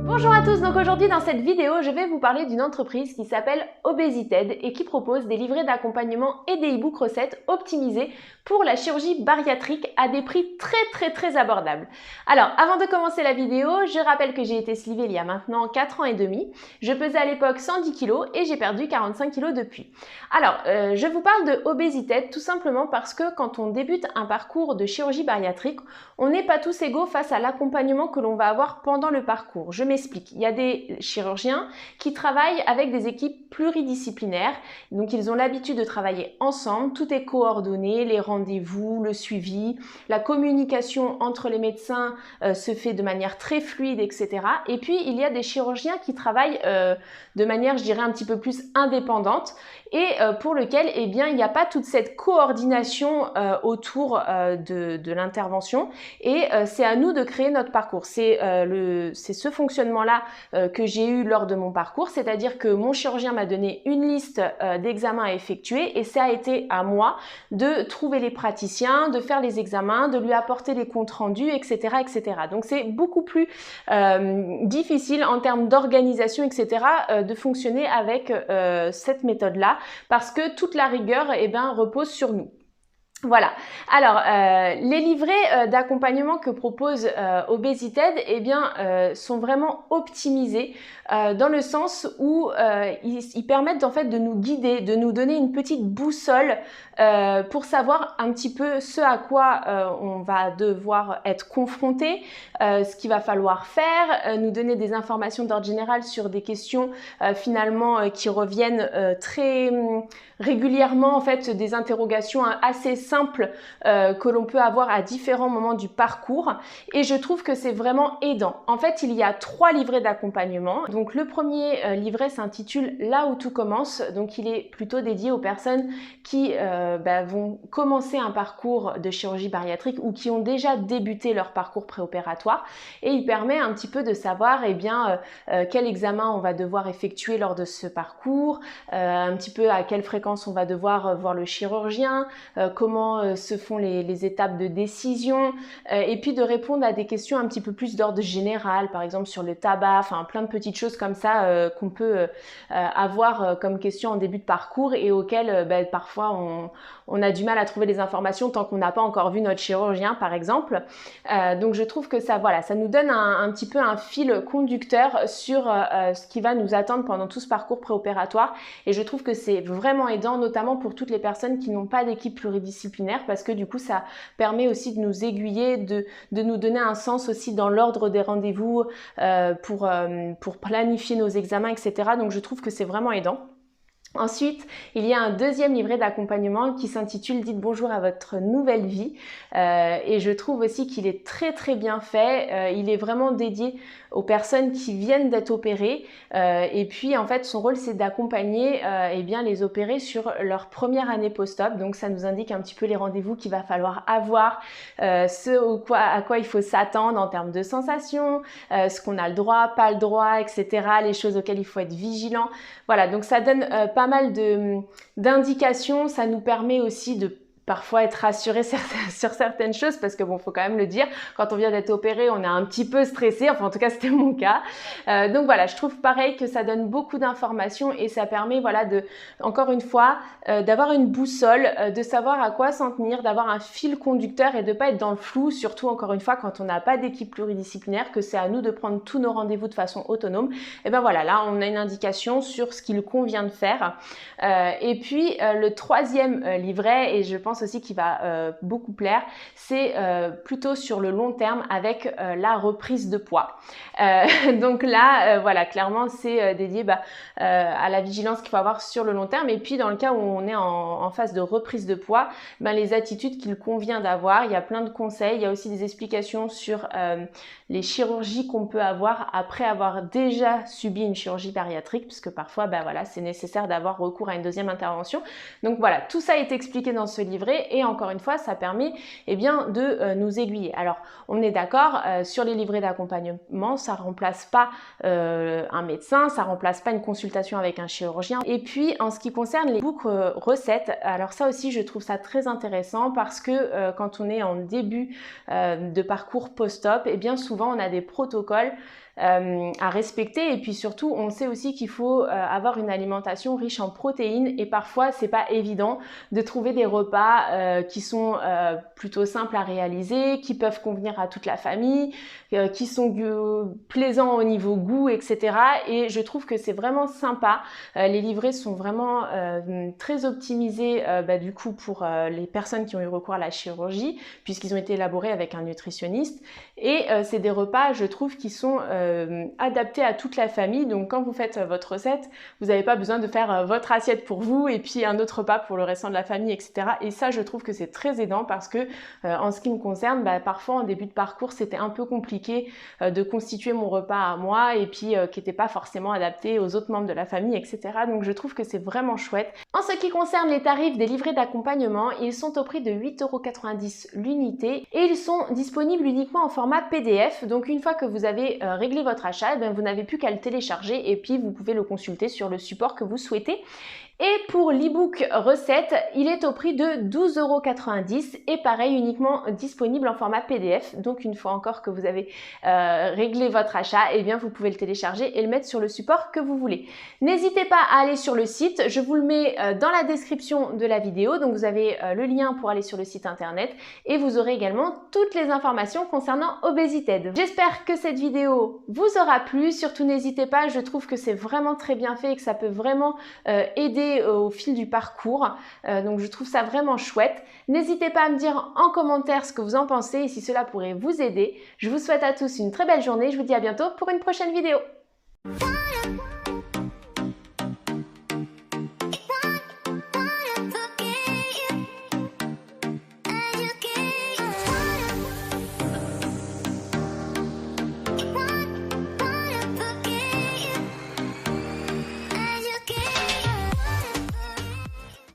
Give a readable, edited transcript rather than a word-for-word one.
Bonjour à tous, donc aujourd'hui dans cette vidéo je vais vous parler d'une entreprise qui s'appelle Obesited et qui propose des livrets d'accompagnement et des e-books recettes optimisés pour la chirurgie bariatrique à des prix très abordables. Alors avant de commencer la vidéo, je rappelle que j'ai été slivée il y a maintenant 4 ans et demi. Je pesais à l'époque 110 kg et j'ai perdu 45 kg depuis. Alors je vous parle de Obesited tout simplement parce que quand on débute un parcours de chirurgie bariatrique, on n'est pas tous égaux face à l'accompagnement que l'on va avoir pendant le parcours. Je m'explique. Il y a des chirurgiens qui travaillent avec des équipes pluridisciplinaires. Donc, ils ont l'habitude de travailler ensemble. Tout est coordonné, les rendez-vous, le suivi, la communication entre les médecins se fait de manière très fluide, etc. Et puis, il y a des chirurgiens qui travaillent de manière, je dirais, un petit peu plus indépendante et pour lequel, eh bien, il n'y a pas toute cette coordination autour de l'intervention. Et c'est à nous de créer notre parcours. C'est ce fonctionnement-là que j'ai eu lors de mon parcours, c'est-à-dire que mon chirurgien m'a donné une liste d'examens à effectuer et ça a été à moi de trouver les praticiens, de faire les examens, de lui apporter les comptes rendus, etc. etc. Donc c'est beaucoup plus difficile en termes d'organisation, etc. De fonctionner avec cette méthode-là parce que toute la rigueur repose sur nous. Voilà. Alors, les livrets d'accompagnement que propose Obesited, sont vraiment optimisés dans le sens où ils permettent en fait de nous guider, de nous donner une petite boussole pour savoir un petit peu ce à quoi on va devoir être confronté, ce qu'il va falloir faire, nous donner des informations d'ordre général sur des questions finalement qui reviennent très régulièrement, en fait, des interrogations assez simples que l'on peut avoir à différents moments du parcours et je trouve que c'est vraiment aidant. En fait, il y a 3 livrets d'accompagnement. Donc le premier livret s'intitule Là où tout commence, donc il est plutôt dédié aux personnes qui vont commencer un parcours de chirurgie bariatrique ou qui ont déjà débuté leur parcours préopératoire et il permet un petit peu de savoir quel examen on va devoir effectuer lors de ce parcours, un petit peu à quelle fréquence on va devoir voir le chirurgien, comment se font les étapes de décision et puis de répondre à des questions un petit peu plus d'ordre général, par exemple sur le tabac, enfin plein de petites choses comme ça qu'on peut avoir comme question en début de parcours et auxquelles parfois on a du mal à trouver des informations tant qu'on n'a pas encore vu notre chirurgien par exemple. Donc je trouve que ça nous donne un petit peu un fil conducteur sur ce qui va nous attendre pendant tout ce parcours préopératoire et je trouve que c'est vraiment aidant, notamment pour toutes les personnes qui n'ont pas d'équipe pluridisciplinaire parce que du coup ça permet aussi de nous aiguiller, de nous donner un sens aussi dans l'ordre des rendez-vous pour planifier nos examens, etc. Donc je trouve que c'est vraiment aidant. Ensuite, il y a un deuxième livret d'accompagnement qui s'intitule « Dites bonjour à votre nouvelle vie » et je trouve aussi qu'il est très bien fait. Il est vraiment dédié aux personnes qui viennent d'être opérées et puis en fait son rôle c'est d'accompagner les opérés sur leur première année post-op. Donc ça nous indique un petit peu les rendez-vous qu'il va falloir avoir, à quoi il faut s'attendre en termes de sensations, ce qu'on a le droit, pas le droit, etc. Les choses auxquelles il faut être vigilant. Voilà, donc ça donne pas mal d'indications, ça nous permet aussi de parfois être rassuré sur certaines choses parce que bon, faut quand même le dire, quand on vient d'être opéré, on est un petit peu stressé, enfin en tout cas c'était mon cas. Donc voilà, je trouve pareil que ça donne beaucoup d'informations et ça permet encore une fois d'avoir une boussole, de savoir à quoi s'en tenir, d'avoir un fil conducteur et de pas être dans le flou, surtout encore une fois quand on n'a pas d'équipe pluridisciplinaire, que c'est à nous de prendre tous nos rendez-vous de façon autonome. Et ben voilà, là on a une indication sur ce qu'il convient de faire. Et puis le troisième livret, et je pense aussi qui va beaucoup plaire, c'est plutôt sur le long terme avec la reprise de poids. Donc là, clairement c'est dédié à la vigilance qu'il faut avoir sur le long terme et puis dans le cas où on est en phase de reprise de poids, les attitudes qu'il convient d'avoir. Il y a plein de conseils, il y a aussi des explications sur les chirurgies qu'on peut avoir après avoir déjà subi une chirurgie bariatrique puisque parfois c'est nécessaire d'avoir recours à une deuxième intervention. Donc voilà, tout ça est expliqué dans ce livret. livret et encore une fois, ça permet bien, de nous aiguiller. Alors, on est d'accord, sur les livrets d'accompagnement, ça remplace pas un médecin, ça remplace pas une consultation avec un chirurgien. Et puis, en ce qui concerne les e-books recettes, alors ça aussi, je trouve ça très intéressant parce que quand on est en début de parcours post-op, et bien souvent, on a des protocoles à respecter et puis surtout on sait aussi qu'il faut avoir une alimentation riche en protéines et parfois c'est pas évident de trouver des repas qui sont plutôt simples à réaliser, qui peuvent convenir à toute la famille, qui sont plaisants au niveau goût, etc. Et je trouve que c'est vraiment sympa. Les livrets sont vraiment très optimisés du coup pour les personnes qui ont eu recours à la chirurgie puisqu'ils ont été élaborés avec un nutritionniste et c'est des repas je trouve qui sont adapté à toute la famille. Donc quand vous faites votre recette, vous n'avez pas besoin de faire votre assiette pour vous et puis un autre repas pour le restant de la famille, etc. Et ça, je trouve que c'est très aidant parce que en ce qui me concerne, parfois en début de parcours, c'était un peu compliqué de constituer mon repas à moi et puis qui n'était pas forcément adapté aux autres membres de la famille, etc. Donc je trouve que c'est vraiment chouette. En ce qui concerne les tarifs des livrets d'accompagnement, ils sont au prix de 8,90 € l'unité et ils sont disponibles uniquement en format PDF. Donc une fois que vous avez réglé votre achat, vous n'avez plus qu'à le télécharger et puis vous pouvez le consulter sur le support que vous souhaitez. Et pour l'e-book recette, il est au prix de 12,90 € et pareil uniquement disponible en format PDF. Donc une fois encore que vous avez réglé votre achat, et bien vous pouvez le télécharger et le mettre sur le support que vous voulez. N'hésitez pas à aller sur le site, je vous le mets dans la description de la vidéo. Donc vous avez le lien pour aller sur le site internet et vous aurez également toutes les informations concernant Obesited. J'espère que cette vidéo vous aura plu. Surtout n'hésitez pas, je trouve que c'est vraiment très bien fait et que ça peut vraiment aider au fil du parcours, donc je trouve ça vraiment chouette. N'hésitez pas à me dire en commentaire ce que vous en pensez et si cela pourrait vous aider. Je vous souhaite à tous une très belle journée, je vous dis à bientôt pour une prochaine vidéo.